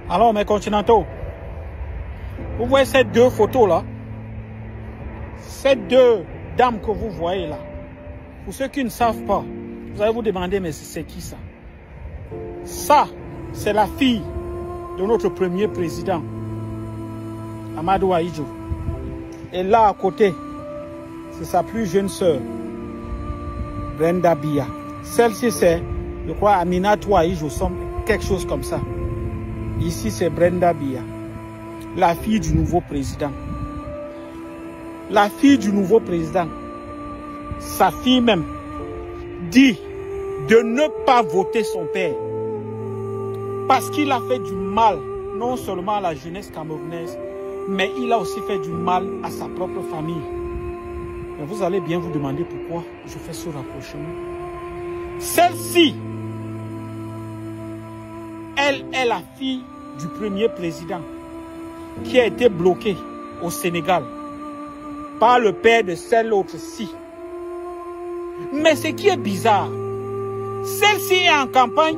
Alors, mes continentaux, vous voyez ces deux photos-là, ces deux dames que vous voyez là, pour ceux qui ne savent pas, vous allez vous demander, mais c'est qui ça? Ça, c'est la fille de notre premier président, Amadou Ahidjo. Et là, à côté, c'est sa plus jeune sœur, Brenda Biya. Celle-ci, c'est, je crois, Aminatou Ahidjo, quelque chose comme ça. Ici, c'est Brenda Biya, la fille du nouveau président. La fille du nouveau président, sa fille même, dit de ne pas voter son père. Parce qu'il a fait du mal, non seulement à la jeunesse camerounaise, mais il a aussi fait du mal à sa propre famille. Mais vous allez bien vous demander pourquoi je fais ce rapprochement. Celle-ci, elle est la fille du premier président qui a été bloqué au Sénégal par le père de celle autre-ci. Mais ce qui est bizarre, celle-ci est en campagne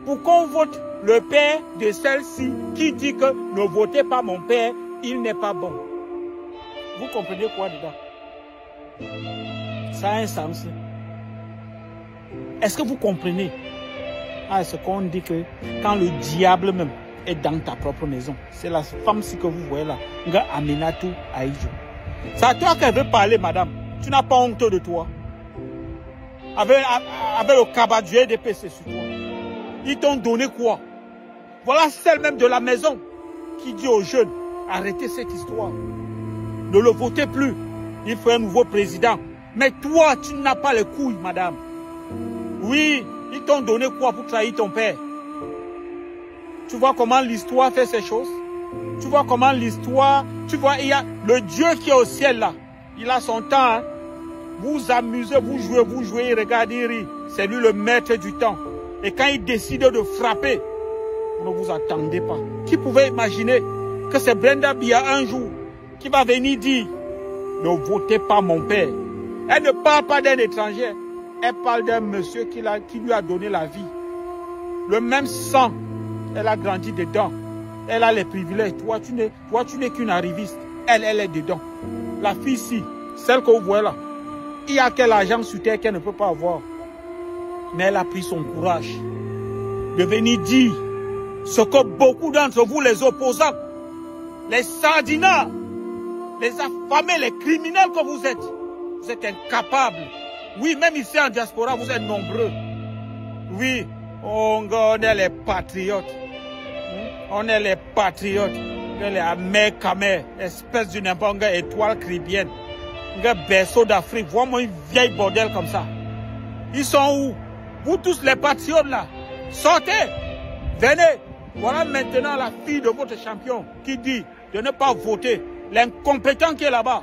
pour qu'on vote le père de celle-ci qui dit que ne votez pas mon père, il n'est pas bon. Vous comprenez quoi dedans? Ça a un sens. Est-ce que vous comprenez? Ah, ce qu'on dit que quand le diable même est dans ta propre maison, c'est la femme-ci que vous voyez là, Nga Aminatou Ahidjo. C'est à toi qu'elle veut parler, madame. Tu n'as pas honte de toi. Avec le cabadoué des PC sur toi. Ils t'ont donné quoi? Voilà celle même de la maison qui dit aux jeunes, arrêtez cette histoire. Ne le votez plus. Il faut un nouveau président. Mais toi, tu n'as pas les couilles, madame. Oui, ils t'ont donné quoi pour trahir ton père? Tu vois comment l'histoire fait ces choses? Tu vois comment l'histoire... Tu vois, il y a le Dieu qui est au ciel là. Il a son temps. Hein? Vous amusez, vous jouez, il regarde, il rit. C'est lui le maître du temps. Et quand il décide de frapper, vous ne vous attendez pas. Qui pouvait imaginer que c'est Brenda Biya un jour qui va venir dire ne votez pas mon père. Elle ne parle pas d'un étranger. Elle parle d'un monsieur qui lui a donné la vie. Le même sang, elle a grandi dedans. Elle a les privilèges. Toi, tu n'es qu'une arriviste. Elle est dedans. La fille-ci, celle que vous voyez là, il y a quel argent sur terre qu'elle ne peut pas avoir. Mais elle a pris son courage de venir dire ce que beaucoup d'entre vous, les opposants, les sardinats, les affamés, les criminels que vous êtes incapables. Oui, même ici en diaspora, vous êtes nombreux. Oui, on est les patriotes. On est les patriotes. On est les amers-camers, espèce d'une étoile caribéenne. Un berceau d'Afrique. Vois-moi une vieille bordel comme ça. Ils sont où? Vous tous les patriotes là. Sortez. Venez. Voilà maintenant la fille de votre champion qui dit de ne pas voter. L'incompétent qui est là-bas.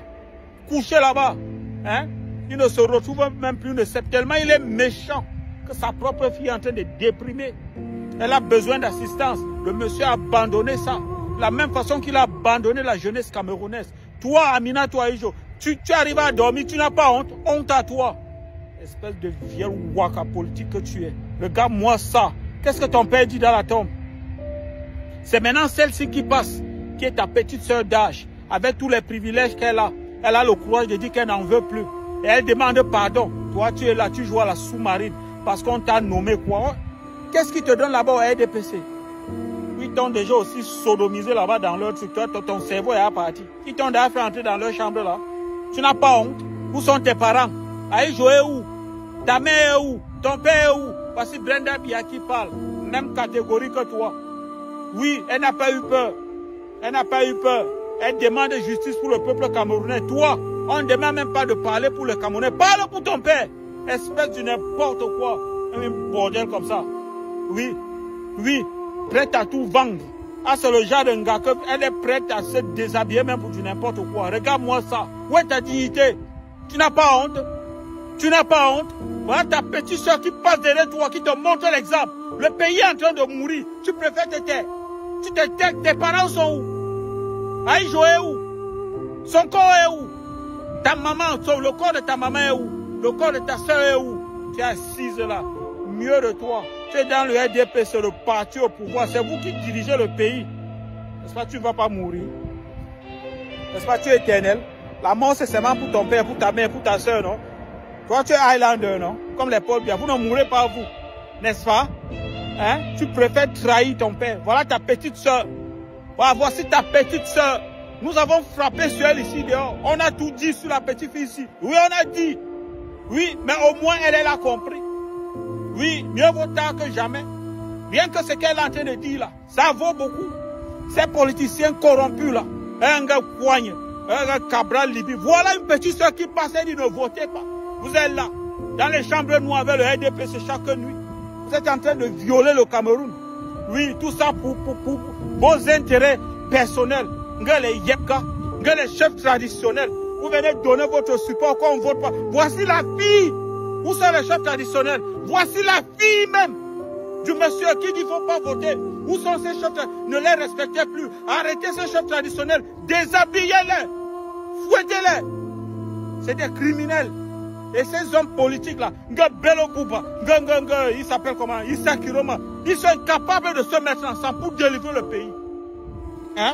Couché là-bas. Hein? Il ne se retrouve même plus, ne sait tellement il est méchant que sa propre fille est en train de déprimer. Elle a besoin d'assistance. Le monsieur a abandonné ça. De la même façon qu'il a abandonné la jeunesse camerounaise. Toi, Aminatou Ahidjo, tu arrives à dormir, tu n'as pas honte. Honte à toi. Espèce de vieux waka politique que tu es. Regarde-moi ça. Qu'est-ce que ton père dit dans la tombe? C'est maintenant celle-ci qui passe, qui est ta petite sœur d'âge, avec tous les privilèges qu'elle a. Elle a le courage de dire qu'elle n'en veut plus. Et elle demande pardon. Toi, tu es là, tu joues à la sous-marine. Parce qu'on t'a nommé quoi? Qu'est-ce qui te donne là-bas au RDPC? Ils t'ont déjà aussi sodomisé là-bas dans leur truc. Ton cerveau est parti. Ils t'ont déjà fait entrer dans leur chambre là. Tu n'as pas honte. Où sont tes parents? Ahidjo est où? Ta mère est où? Ton père est où? Voici Brenda Biya qui parle. Même catégorie que toi. Oui, elle n'a pas eu peur. Elle n'a pas eu peur. Elle demande justice pour le peuple camerounais. Toi, on ne demande même pas de parler pour le Camerounais. Parle pour ton père. Espèce de n'importe quoi. Un bordel comme ça. Oui, oui, prête à tout vendre. Ah, c'est le genre de gars qu'elle est prête à se déshabiller même pour du n'importe quoi. Regarde-moi ça. Où est ta dignité? Tu n'as pas honte? Tu n'as pas honte? Voilà ta petite soeur qui passe derrière toi, qui te montre l'exemple. Le pays est en train de mourir. Tu préfères te taire. Tu te tais. Tes parents sont où? Ahidjo est où? Son corps est où? Ta maman, le corps de ta maman est où? Le corps de ta soeur est où? Tu es assise là. mieux de toi. Tu es dans le RDP, c'est le parti au pouvoir. C'est vous qui dirigez le pays. N'est-ce pas, tu ne vas pas mourir. N'est-ce pas, tu es éternel. La mort, c'est seulement pour ton père, pour ta mère, pour ta soeur, non? Toi, tu es Highlander, non? Comme les Paul Biya. Vous ne mourrez pas, vous. N'est-ce pas? Hein? Tu préfères trahir ton père. Voilà ta petite soeur. Voilà, voici ta petite soeur. Nous avons frappé sur elle ici dehors. On a tout dit sur la petite fille ici. Oui, on a dit. Oui, mais au moins elle a compris. Oui, mieux vaut tard que jamais. Rien que ce qu'elle est en train de dire là, ça vaut beaucoup. Ces politiciens corrompus là, un gars Coigne, un gars Cabral Libye. Voilà une petite soeur qui passait et dit ne votez pas. Vous êtes là, dans les chambres noires avec le RDPC chaque nuit. Vous êtes en train de violer le Cameroun. Oui, tout ça pour vos intérêts personnels. Les Yepka, les chefs traditionnels. Vous venez donner votre support quand on ne vote pas. Voici la fille. Où sont les chefs traditionnels? Voici la fille même du monsieur qui dit qu'il ne faut pas voter. Où sont ces chefs? Ne les respectez plus. Arrêtez ces chefs traditionnels. Déshabillez-les. Fouettez-les. C'est des criminels. Et ces hommes politiques-là, il s'appelle comment? Issa Kiroma. Ils sont incapables de se mettre ensemble pour délivrer le pays. Hein?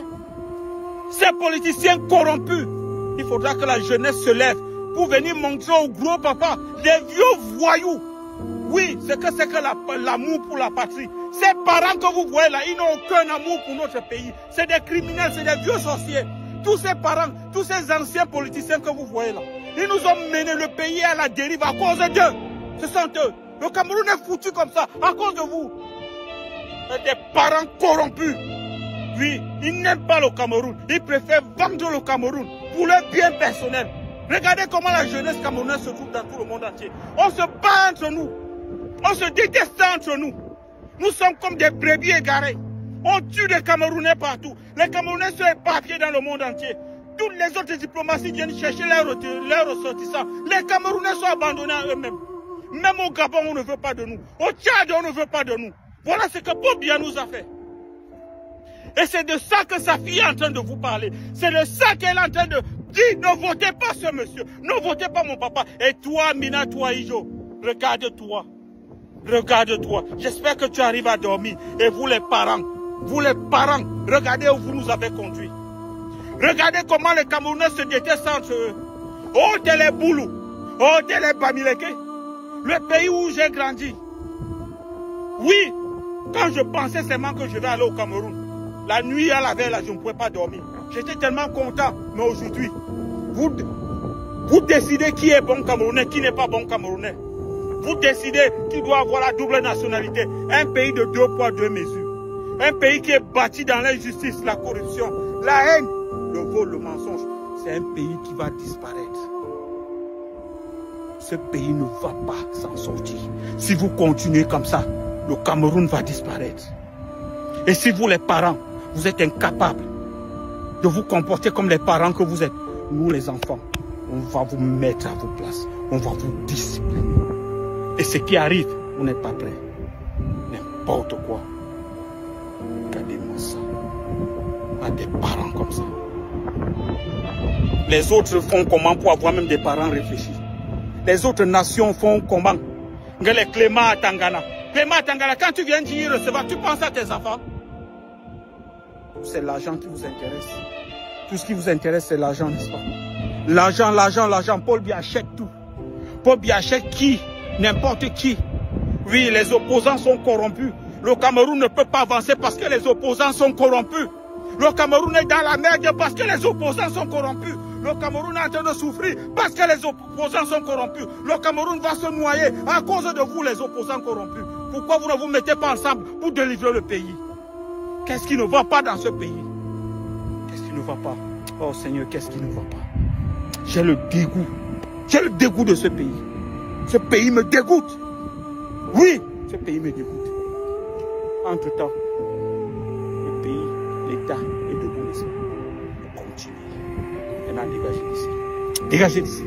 Ces politiciens corrompus, il faudra que la jeunesse se lève pour venir montrer aux gros papas, les vieux voyous. Oui, c'est que l'amour pour la patrie. Ces parents que vous voyez là, ils n'ont aucun amour pour notre pays. C'est des criminels, c'est des vieux sorciers. Tous ces parents, tous ces anciens politiciens que vous voyez là, ils nous ont mené le pays à la dérive à cause d'eux. Ce sont eux. Le Cameroun est foutu comme ça à cause de vous. Des parents corrompus. Oui, ils n'aiment pas le Cameroun. Ils préfèrent vendre le Cameroun pour leur bien personnel. Regardez comment la jeunesse camerounaise se trouve dans tout le monde entier. On se bat entre nous. On se déteste entre nous. Nous sommes comme des brebis égarés. On tue des Camerounais partout. Les Camerounais sont éparpillés dans le monde entier. Toutes les autres diplomaties viennent chercher leurs ressortissants. Les Camerounais sont abandonnés à eux-mêmes. Même au Gabon, on ne veut pas de nous. Au Tchad, on ne veut pas de nous. Voilà ce que Paul Biya nous a fait. Et c'est de ça que sa fille est en train de vous parler. C'est de ça qu'elle est en train de dire, ne votez pas ce monsieur. Ne votez pas mon papa. Et toi, Mina, toi, Ijo, regarde-toi. Regarde-toi. J'espère que tu arrives à dormir. Et vous les parents, regardez où vous nous avez conduits. Regardez comment les Camerounais se détestent entre eux. Oh, Télé Boulou. Oh, Télé Bamileke. Le pays où j'ai grandi. Oui, quand je pensais seulement que je vais aller au Cameroun, la nuit à la veille, là, je ne pouvais pas dormir. J'étais tellement content. Mais aujourd'hui, vous décidez qui est bon Camerounais, qui n'est pas bon Camerounais. Vous décidez qui doit avoir la double nationalité. Un pays de 2 poids, 2 mesures. Un pays qui est bâti dans l'injustice, la corruption, la haine, le vol, le mensonge. C'est un pays qui va disparaître. Ce pays ne va pas s'en sortir. Si vous continuez comme ça, le Cameroun va disparaître. Et si vous, les parents, vous êtes incapables de vous comporter comme les parents que vous êtes, nous, les enfants, on va vous mettre à vos places. On va vous discipliner. Et ce qui arrive, vous n'êtes pas prêts. N'importe quoi. Regardez-moi ça. On a des parents comme ça. Les autres font comment pour avoir même des parents réfléchis? Les autres nations font comment? Les Clément à Tangana. Clément à Tangana, quand tu viens d'y recevoir, tu penses à tes enfants? C'est l'argent qui vous intéresse. Tout ce qui vous intéresse, c'est l'argent, n'est-ce pas? L'argent, l'argent, l'argent. Paul Biya achète tout. Paul Biya achète qui? N'importe qui. Oui, les opposants sont corrompus. Le Cameroun ne peut pas avancer parce que les opposants sont corrompus. Le Cameroun est dans la merde parce que les opposants sont corrompus. Le Cameroun est en train de souffrir parce que les opposants sont corrompus. Le Cameroun va se noyer à cause de vous, les opposants corrompus. Pourquoi vous ne vous mettez pas ensemble pour délivrer le pays? Qu'est-ce qui ne va pas dans ce pays? Qu'est-ce qui ne va pas? Oh Seigneur, qu'est-ce qui ne va pas? J'ai le dégoût. J'ai le dégoût de ce pays. Ce pays me dégoûte. Oui, ce pays me dégoûte. Entre-temps, le pays, l'État est debout, n'est-ce pas? Continuez. Maintenant, dégagez d'ici. Dégagez d'ici.